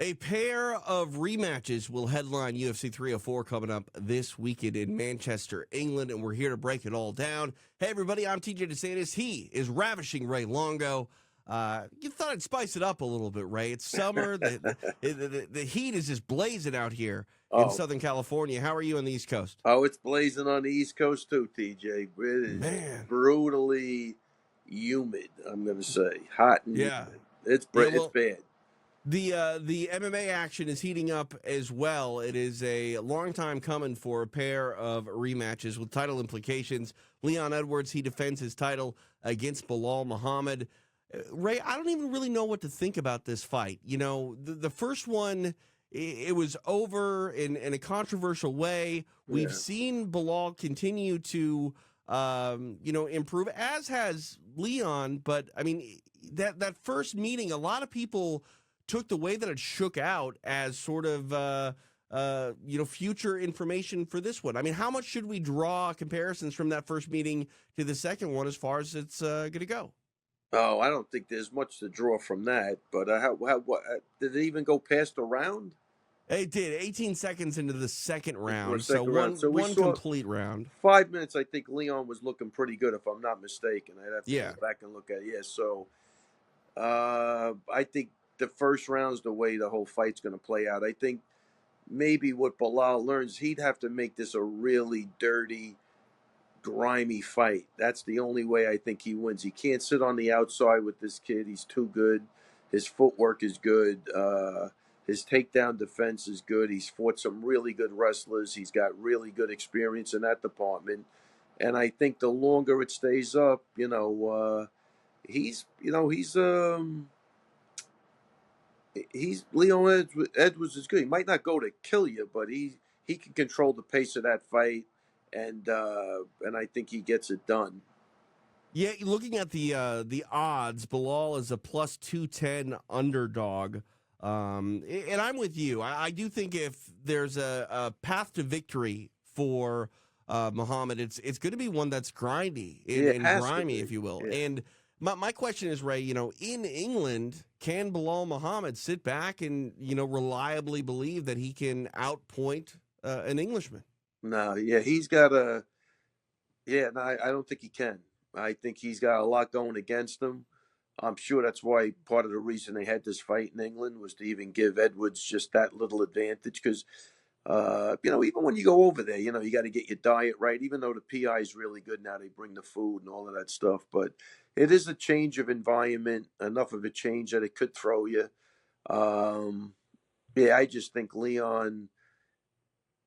A pair of rematches will headline UFC 304 coming up this weekend in Manchester, England, and we're here to break it all down. Hey, everybody, I'm TJ DeSantis. He is ravishing Ray Longo. You thought I'd spice it up a little bit, Ray. It's summer. The heat is just blazing out here in Oh, Southern California. How are you on the East Coast? oh, it's blazing on the East Coast too, TJ. It is Man. brutally humid. I'm going to say hot and Yeah. humid. Yeah, It's well, bad. the MMA action is heating up as well. It is a long time coming for a pair of rematches with title implications. Leon Edwards, he defends his title against Bilal Muhammad. Ray, I don't even really know what to think about this fight. You know, the first one, it was over in a controversial way. We've Yeah, seen Bilal continue to, improve, as has Leon. But I mean, that first meeting, a lot of people took the way that it shook out as sort of future information for this one. I mean, how much should we draw comparisons from that first meeting to the second one as far as it's going to go? Oh, I don't think there's much to draw from that. But did it even go past a round? It did 18 seconds into the second Into a round, so second round. So we one saw complete round. 5 minutes. I think Leon was looking pretty good, if I'm not mistaken. I'd have to go Yeah, back and look at it. Yeah. So I think the first round's the way the whole fight's going to play out. I think maybe what Bilal learns, he'd have to make this a really dirty, grimy fight. That's the only way I think he wins. He can't sit on the outside with this kid. He's too good. His footwork is good. His takedown defense is good. He's fought some really good wrestlers. He's got really good experience in that department. And I think the longer it stays up, he's Leon Edwards is good. He might not go to kill you, but he can control the pace of that fight, and I think he gets it done. yeah. Looking at the odds, Bilal is a plus 210 underdog. And I'm with you. I do think if there's a path to victory for Muhammad, it's going to be one that's grindy Yeah, it and has to grimy, if be. you will. Yeah. And my question is, Ray, in England, can Bilal Muhammad sit back and, reliably believe that he can outpoint an Englishman? No, yeah, he's got a. Yeah, no, I don't think he can. I think he's got a lot going against him. I'm sure that's why part of the reason they had this fight in England was to even give Edwards just that little advantage. Because, even when you go over there, you got to get your diet right. Even though the PI is really good now, they bring the food and all of that stuff. But it is a change of environment, enough of a change that it could throw you. Um, yeah, I just think Leon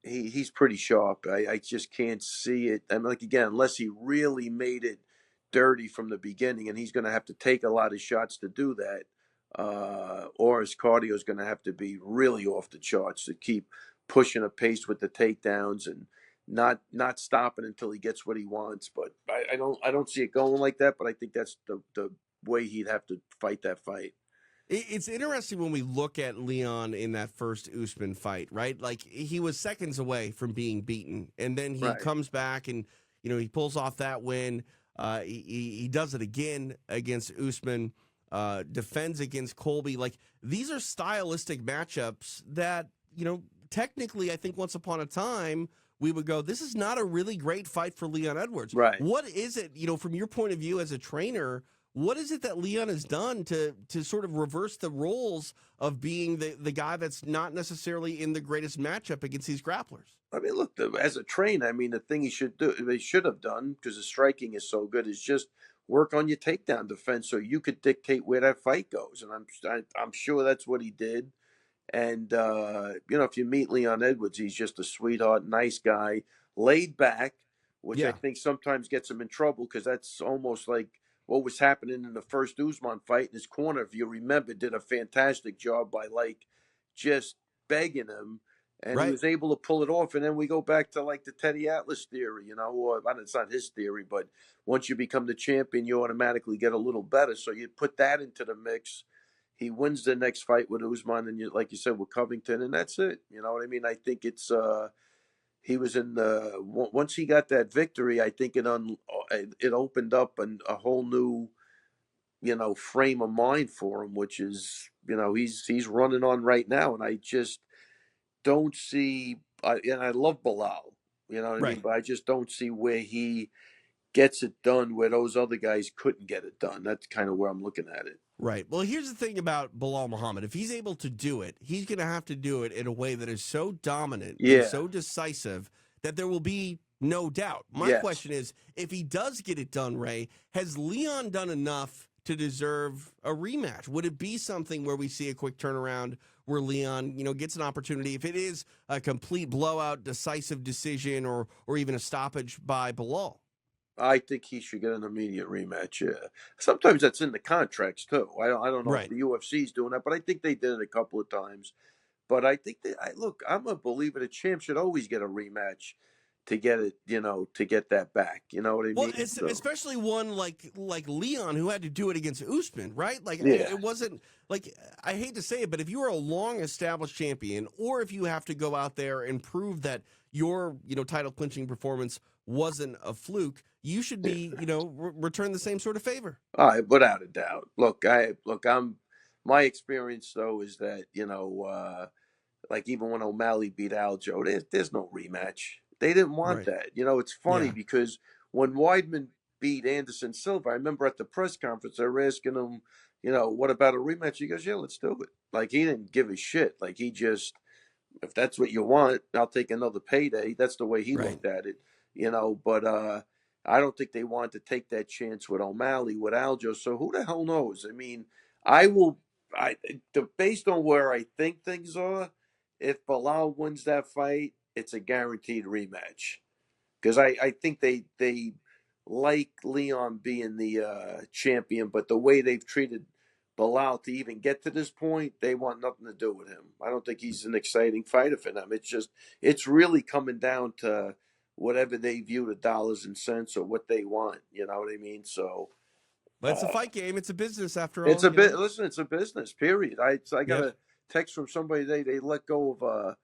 he's pretty sharp. I just can't see it. I mean, like again, unless he really made it dirty from the beginning, and he's going to have to take a lot of shots to do that, or his cardio is going to have to be really off the charts to keep pushing a pace with the takedowns and not stopping until he gets what he wants. But I don't see it going like that. But I think that's the way he'd have to fight that fight. It's interesting when we look at Leon in that first Usman fight, right? Like he was seconds away from being beaten, and then he Right. comes back and he pulls off that win. He does it again against Usman, defends against Colby. Like these are stylistic matchups that technically I think once upon a time we would go, this is not a really great fight for Leon Edwards. Right. What is it, from your point of view as a trainer? What is it that Leon has done to sort of reverse the roles of being the guy that's not necessarily in the greatest matchup against these grapplers? I mean, look, as a trainer, I mean, the thing they should have done, because the striking is so good, is just work on your takedown defense so you could dictate where that fight goes. And I'm sure that's what he did. And if you meet Leon Edwards, he's just a sweetheart, nice guy, laid back, which I Yeah, think sometimes gets him in trouble because that's almost like what was happening in the first Usman fight. In his corner, if you remember, did a fantastic job by like just begging him, and he right. was able to pull it off. And then we go back to like the Teddy Atlas theory, or it's not his theory, but once you become the champion, you automatically get a little better. So you put that into the mix. He wins the next fight with Usman, and like you said, with Covington, and that's it. You know what I mean? I think it's he was in the once he got that victory, I think it opened up a whole new frame of mind for him, which is he's running on right now, and I just don't see. And I love Bilal, you know what I mean, Right. but I just don't see where he gets it done where those other guys couldn't get it done. That's kind of where I'm looking at it. Right. Well, here's the thing about Bilal Muhammad. If he's able to do it, he's going to have to do it in a way that is so dominant and Yeah. so decisive that there will be no doubt. My Yes. question is, if he does get it done, Ray, has Leon done enough to deserve a rematch? Would it be something where we see a quick turnaround where Leon, gets an opportunity? If it is a complete blowout, decisive decision, or even a stoppage by Bilal? I think he should get an immediate rematch. Yeah. Sometimes that's in the contracts too. I don't know if Right. the UFC's doing that, but I think they did it a couple of times. But I think that look, I'm a believer the champ should always get a rematch to get it, to get that back. You know what I Well, mean? it's, So especially one like Leon who had to do it against Usman, right? Like yeah, it wasn't like, I hate to say it, but if you are a long established champion, or if you have to go out there and prove that your title clinching performance wasn't a fluke, you should yeah. be return the same sort of favor. All right, without a doubt. I'm my experience though is that like even when O'Malley beat Aljo, there's no rematch. They didn't want Right. that. It's funny Yeah. because when Weidman beat Anderson Silva, I remember at the press conference they were asking him, what about a rematch? He goes, yeah, let's do it. Like he didn't give a shit. Like he just, if that's what you want, I'll take another payday. That's the way he Right. looked at it. But I don't think they wanted to take that chance with O'Malley, with Aljo. So who the hell knows? I mean, I will. Based on where I think things are, if Bilal wins that fight, it's a guaranteed rematch because I think they like Leon being the champion, but the way they've treated Bilal to even get to this point, they want nothing to do with him. I don't think he's an exciting fighter for them. It's really coming down to whatever they view the dollars and cents or what they want. You know what I mean? So But it's a fight game. It's a business after it's all. a bit. Listen, it's a business. Period. I got Yep. a text from somebody today. They let go of a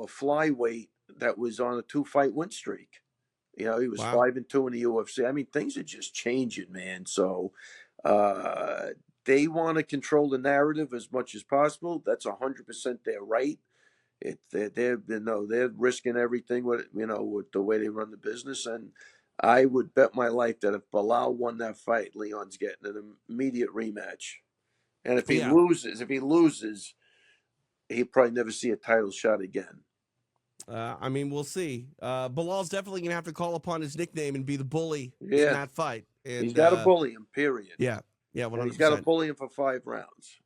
flyweight that was on a 2-fight win streak. He was Wow. 5-2 in the UFC. I mean, things are just changing, man. So uh, they want to control the narrative as much as possible. That's 100% their right. They're risking everything with the way they run the business. And I would bet my life that if Bilal won that fight, Leon's getting an immediate rematch. And Yeah. if he loses, he'll probably never see a title shot again. I mean, we'll see. Bilal's definitely going to have to call upon his nickname and be the bully in Yeah, that fight. he's And got to bully him. Period. yeah, yeah, And he's got to 100%. bully him for 5 rounds.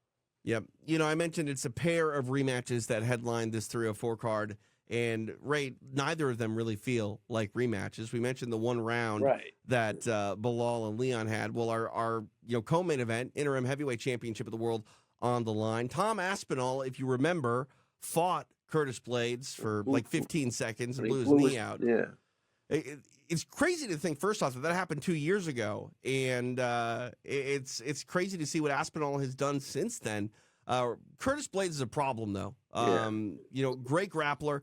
Yep. I mentioned it's a pair of rematches that headline this 304 card. And Ray, neither of them really feel like rematches. We mentioned the one round Right. that Bilal and Leon had. Well, our co-main event, interim heavyweight championship of the world on the line. Tom Aspinall, if you remember, fought Curtis Blades for like 15 seconds and And he blew his blew knee his out. yeah. It's crazy to think, first off, that happened 2 years ago, and it's crazy to see what Aspinall has done since then. Curtis Blades is a problem, though. Yeah. Great grappler.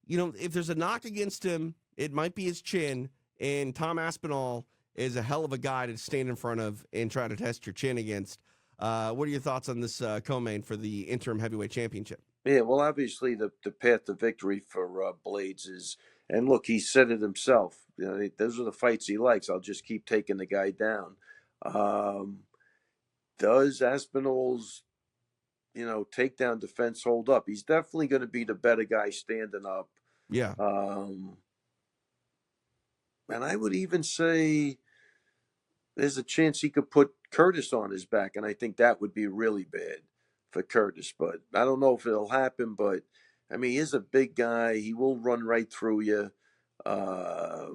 If there's a knock against him, it might be his chin, and Tom Aspinall is a hell of a guy to stand in front of and try to test your chin against. What are your thoughts on this co-main for the interim heavyweight championship? Yeah, well, obviously the path to victory for Blades is, and look, he said it himself. Those are the fights he likes. I'll just keep taking the guy down. Um, does Aspinall's takedown defense hold up? He's definitely going to be the better guy standing up. Yeah. Um, and I would even say there's a chance he could put Curtis on his back, and I think that would be really bad for Curtis. But I don't know if it'll happen. But I mean, he is a big guy. He will run right through you. Uh,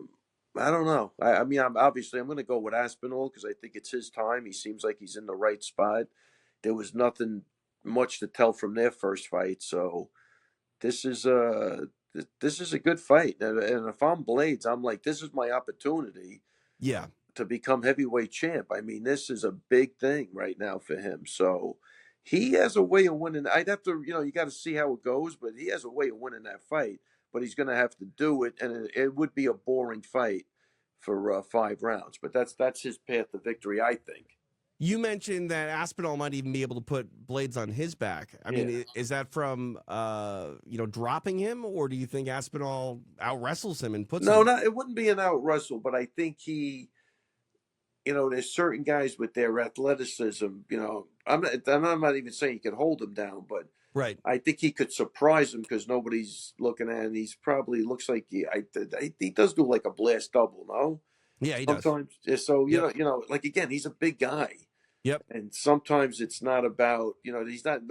I don't know. I mean, I'm going to go with Aspinall because I think it's his time. He seems like he's in the right spot. There was nothing much to tell from their first fight, so this is a good fight. And if I'm Blades, I'm like, this is my opportunity Yeah. to become heavyweight champ. I mean, this is a big thing right now for him. So he has a way of winning. I'd have to, you got to see how it goes, but he has a way of winning that fight. But he's going to have to do it, and it would be a boring fight for 5 rounds. But that's his path to victory, I think. You mentioned that Aspinall might even be able to put blades on his back. I mean, Yeah. is that from dropping him, or do you think Aspinall out wrestles him and puts him No, there? not it wouldn't be an out wrestle, but I think he, there's certain guys with their athleticism. I'm not even saying he could hold him down, but Right. I think he could surprise him because nobody's looking at him. He's probably looks like he does do like a blast double, no? Yeah, he does. Sometimes, yeah, so Yep. like again, he's a big guy, Yep. and sometimes it's not about he's not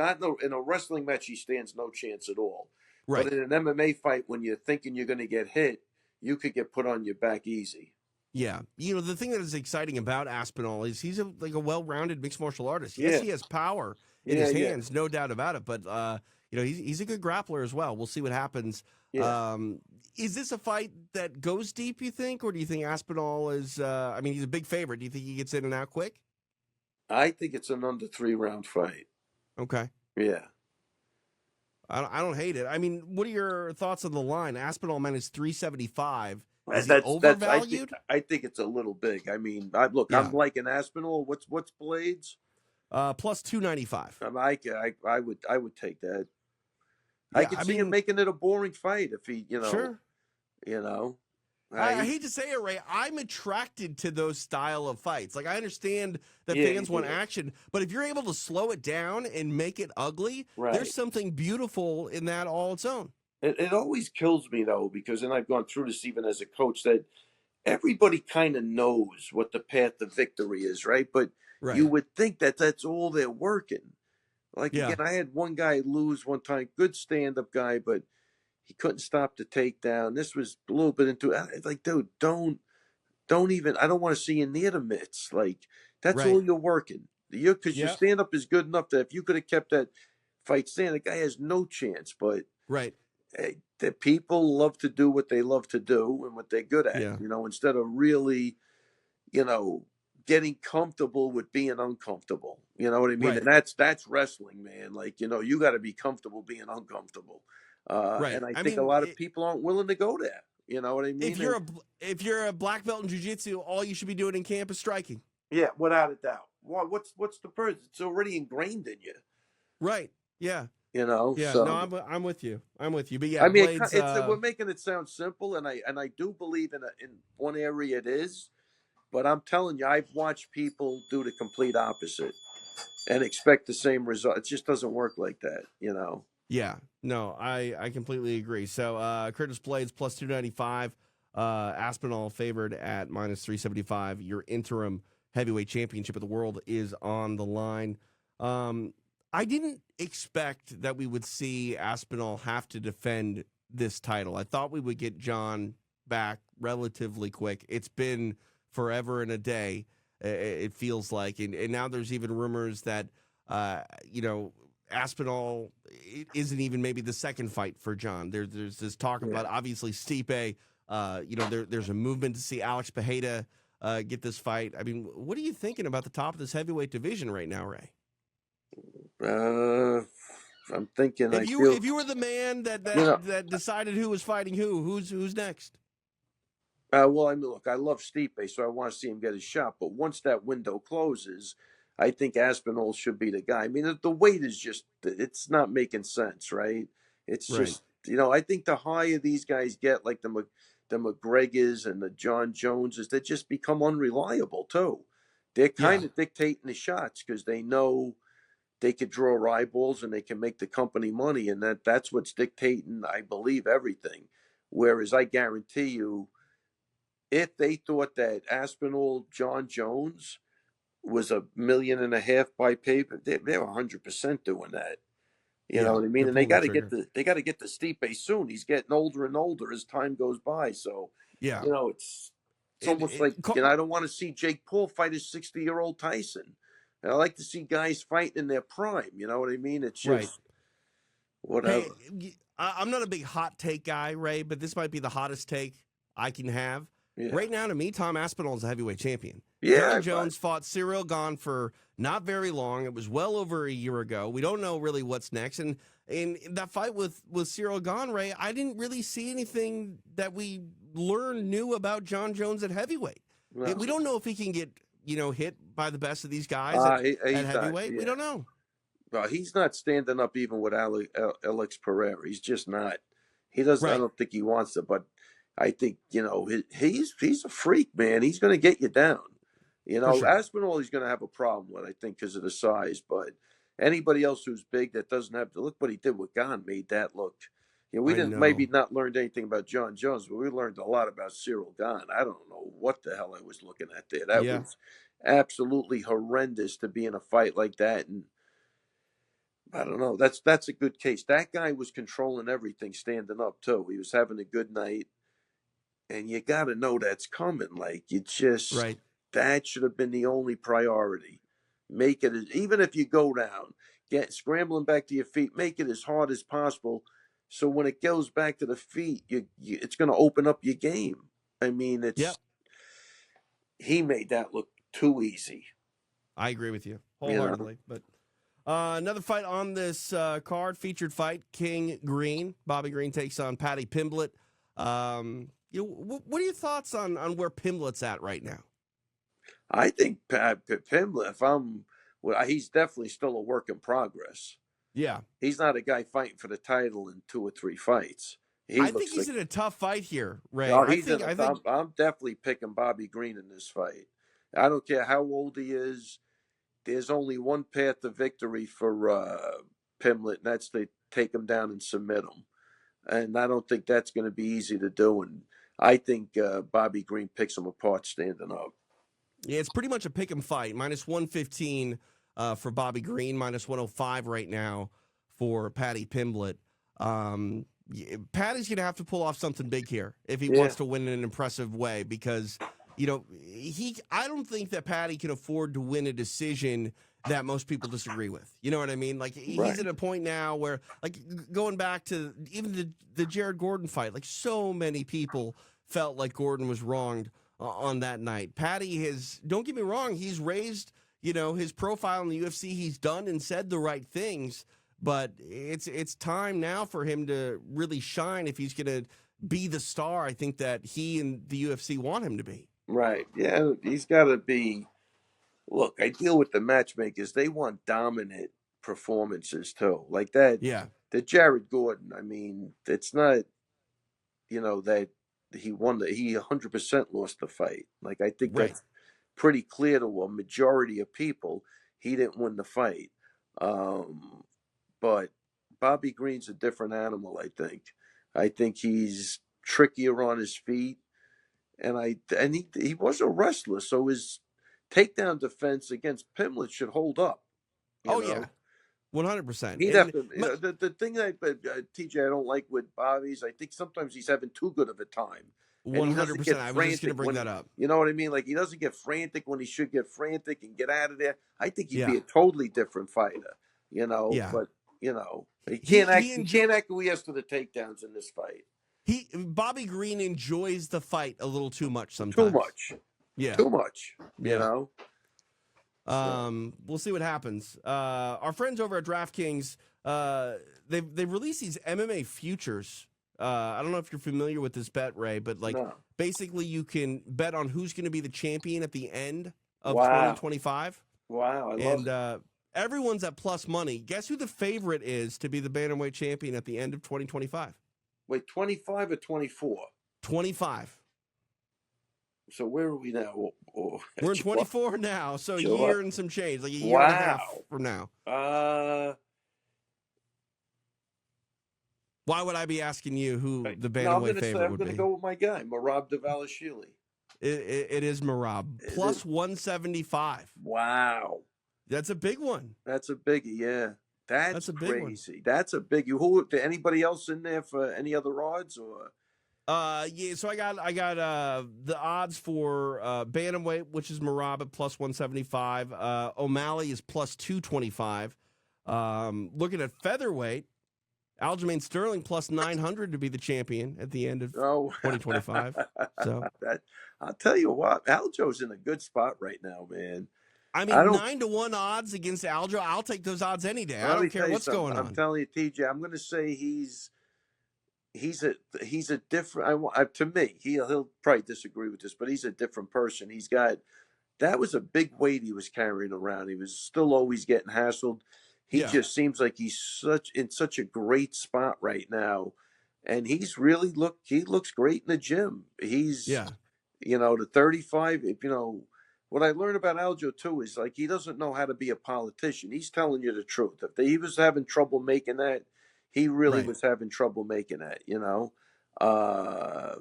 in a wrestling match he stands no chance at all. But Right. in an MMA fight, when you're thinking you're going to get hit, you could get put on your back easy. Yeah. The thing that is exciting about Aspinall is he's like a well-rounded mixed martial artist. Yes, Yeah, he has power in yeah, his yeah, hands, no doubt about it. But he's a good grappler as well. We'll see what happens. yeah. Is this a fight that goes deep, you think, or do you think Aspinall is? He's a big favorite. Do you think he gets in and out quick? I think it's an under 3 round fight. Okay. Yeah. I don't hate it. I mean, what are your thoughts on the line? Aspinall minus 375. Is he That's overvalued? I think it's a little big. I mean, I'm Yeah. like an Aspinall. What's Blades? Plus 295. I would take that. I Yeah, could I see him mean, making it a boring fight if he, sure. you know. I hate to say it, Ray. I'm attracted to those style of fights. Like, I understand that Yeah, fans you want do. action, but if you're able to slow it down and make it ugly, Right. there's something beautiful in that all its own. It always kills me though because and I've gone through this even as a coach that everybody kind of knows what the path to victory is, right? But you Right. would think that that's all they're working. Like Yeah. again, I had one guy lose one time, good stand-up guy, but he couldn't stop the takedown. This was a little bit into it's like, dude, don't even. I don't want to see you near the mitts. Like that's Right. all you're working. You because your Yep. stand-up is good enough that if you could have kept that fight stand, the guy has no chance. But Right. the people love to do what they love to do and what they're good at. Yeah. Instead of really, you know, getting comfortable with being uncomfortable. You know what I mean? Right. And that's wrestling, man. Like you got to be comfortable being uncomfortable. Right. And I I think a mean, lot of people aren't willing to go there. You know what I mean? if you're a black belt in jiu-jitsu, all you should be doing in camp is striking. Yeah, without a doubt. What's the purpose? It's already ingrained in you. Right. Yeah. Yeah. No, So I'm with you. I'm with you. But yeah, I mean, Blades. we're making it sound simple, and I do believe in one area it is, but I'm telling you, I've watched people do the complete opposite and expect the same result. It just doesn't work like that. Yeah, no, I completely agree. So Curtis Blades plus 295, Aspinall favored at minus 375. Your interim heavyweight championship of the world is on the line. I didn't expect that we would see Aspinall have to defend this title. I thought we would get John back relatively quick. It's been forever and a day. It feels like, and now there's even rumors that Aspinall isn't even maybe the second fight for John. There's this talk about obviously Stipe. There's a movement to see Alex Pereira get this fight. I mean, what are you thinking about the top of this heavyweight division right now, Ray? I'm thinking. If you were the man that decided who was fighting who's next? Well, I mean, look, I love Stipe, so I want to see him get his shot. But once that window closes, I think Aspinall should be the guy. I mean, the weight is it's not making sense, right? It's Right. just, I think the higher these guys get, like the McGregors and the John Joneses, they just become unreliable, too. They're kind of dictating the shots because they know they could draw eyeballs and they can make the company money. And that's what's dictating, I believe, everything. Whereas I guarantee you, if they thought that Aspinall, John Jones was $1.5 million by paper, they were 100% doing that. You know what I mean? They're And they pulling the got to trigger. they got to get the Stipe soon. He's getting older and older as time goes by. So Yeah. it's almost like I don't want to see Jake Paul fight his 60-year-old Tyson. And I like to see guys fighting in their prime. You know what I mean? It's just whatever. Hey, I'm not a big hot take guy, Ray, but this might be the hottest take I can have. Yeah. Right now, to me, Tom Aspinall is a heavyweight champion. Yeah, John Jones fought Cyril Gane for not very long. It was well over a year ago. We don't know really what's next. And in that fight with Cyril Gane, Ray, I didn't really see anything that we learned new about John Jones at heavyweight. No. We don't know if he can get hit by the best of these guys at He's not. heavyweight? We Yeah. don't know. Well, he's not standing up even with Alex Pereira. He's just not. He doesn't. I Right. don't think he wants to. But I think he's a freak, man. He's going to get you down. For sure. Aspinall he's going to have a problem with, I think, because of the size. But anybody else who's big that doesn't have to look what he did with Gane made that look. We I didn't know. maybe not learned anything about John Jones, but we learned a lot about Cyril Gane. I don't know what the hell I was looking at there. That Yeah. was absolutely horrendous to be in a fight like that. And I don't know. That's a good case. That guy was controlling everything, standing up too. He was having a good night, and you got to know that's coming. Like Right. that should have been the only priority. Make it even if you go down, get scrambling back to your feet. Make it as hard as possible, so when it goes back to the feet, it's going to open up your game. I mean, Yep. he made that look too easy. I agree with you wholeheartedly. But another fight on this card, featured fight, King Green. Bobby Green takes on Paddy Pimblett. What are your thoughts on where Pimblett's at right now? I think Pimblett, he's definitely still a work in progress. Yeah. He's not a guy fighting for the title in 2 or 3 fights. I think he's in a tough fight here, Ray. No, I'm definitely picking Bobby Green in this fight. I don't care how old he is. There's only one path to victory for Pimblett, and that's to take him down and submit him. And I don't think that's going to be easy to do. And I think Bobby Green picks him apart standing up. Yeah, it's pretty much a pick 'em fight. Minus 115 for Bobby Green, minus 105 right now for Paddy Pimblett. Paddy's going to have to pull off something big here if he wants to win in an impressive way, because I don't think that Paddy can afford to win a decision that most people disagree with. You know what I mean? Like, he's at a point now where, like, going back to even the Jared Gordon fight, like, so many people felt like Gordon was wronged on that night. Paddy don't get me wrong, he's raised, his profile in the UFC. He's done and said the right things, but it's time now for him to really shine if he's going to be the star I think that he and the UFC want him to be. Right. Yeah, he's got to be. Look, I deal with the matchmakers. They want dominant performances too, like that. Yeah. The Jared Gordon. I mean, it's not, that he won. He 100% lost the fight. Like, I think that's pretty clear to a majority of people. He didn't win the fight. But Bobby Green's a different animal. I think he's trickier on his feet. And he was a wrestler, so his takedown defense against Pimblett should hold up. Yeah, 100%. He'd have to. The thing that TJ I don't like with Bobby's, I think sometimes he's having too good of a time. 100%. I was just going to bring that up. You know what I mean? Like, he doesn't get frantic when he should get frantic and get out of there. I think he'd be a totally different fighter. But he can't acquiesce to the takedowns in this fight. Bobby Green enjoys the fight a little too much sometimes. Too much. Yeah. Too much. You know? We'll see what happens. Our friends over at DraftKings, they've released these MMA futures. I don't know if you're familiar with this bet, Ray, but basically you can bet on who's going to be the champion at the end of 2025. Wow. I love it. Everyone's at plus money. Guess who the favorite is to be the bantamweight champion at the end of 2025? Wait, 25 or 24? 25. So where are we now? We're in 24 now, so a year and some change, like a year and a half from now. Why would I be asking you who the bantamweight favorite would be? I'm going to go with my guy, Merab Dvalishvili. It is Merab. Plus 175. Wow. That's a big one. That's a biggie, yeah. That's a big crazy. One. That's a biggie. Who? Anybody else in there for any other odds or? Yeah. So I got the odds for bantamweight, which is Merab at plus 175. O'Malley is plus 225. Looking at featherweight, Aljamain Sterling plus 900 to be the champion at the end of 2025. So I'll tell you what, Aljo's in a good spot right now, man. I mean, 9-1 odds against Aljo. I'll take those odds any day. I don't care what's going on. I'm telling you, TJ. I'm going to say he's a different. To me, he'll probably disagree with this, but he's a different person. He's got that was a big weight he was carrying around. He was still always getting hassled. He Yeah, just seems like he's in such a great spot right now, and he looks great in the gym. He's, yeah, the 35. If what I learned about Aljo too is like he doesn't know how to be a politician. He's telling you the truth. If he was having trouble making that, he really right. was having trouble making that. Uh,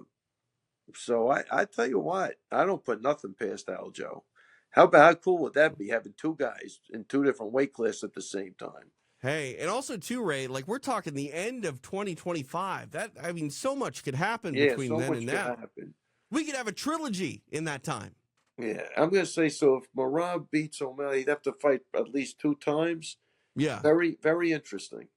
so I tell you what, I don't put nothing past Aljo. How cool would that be having two guys in two different weight classes at the same time? Hey, and also too, Ray, like we're talking the end of 2025. I mean, so much could happen Yeah, between so then and much could now. happen. We could have a trilogy in that time. Yeah, I'm gonna say so. If Marab beats O'Malley, he'd have to fight at least two times. Yeah. Very, very interesting.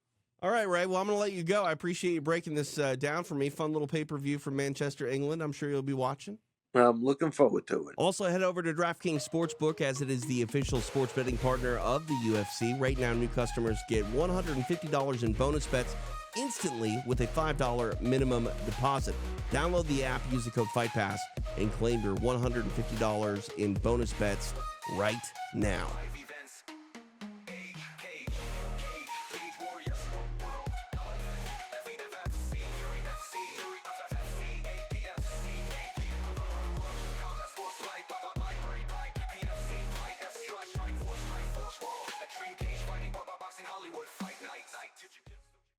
All right, Ray. Well, I'm going to let you go. I appreciate you breaking this down for me. Fun little pay-per-view from Manchester, England. I'm sure you'll be watching. I'm looking forward to it. Also, head over to DraftKings Sportsbook as it is the official sports betting partner of the UFC. Right now, new customers get $150 in bonus bets instantly with a $5 minimum deposit. Download the app, use the code FightPass, and claim your $150 in bonus bets right now.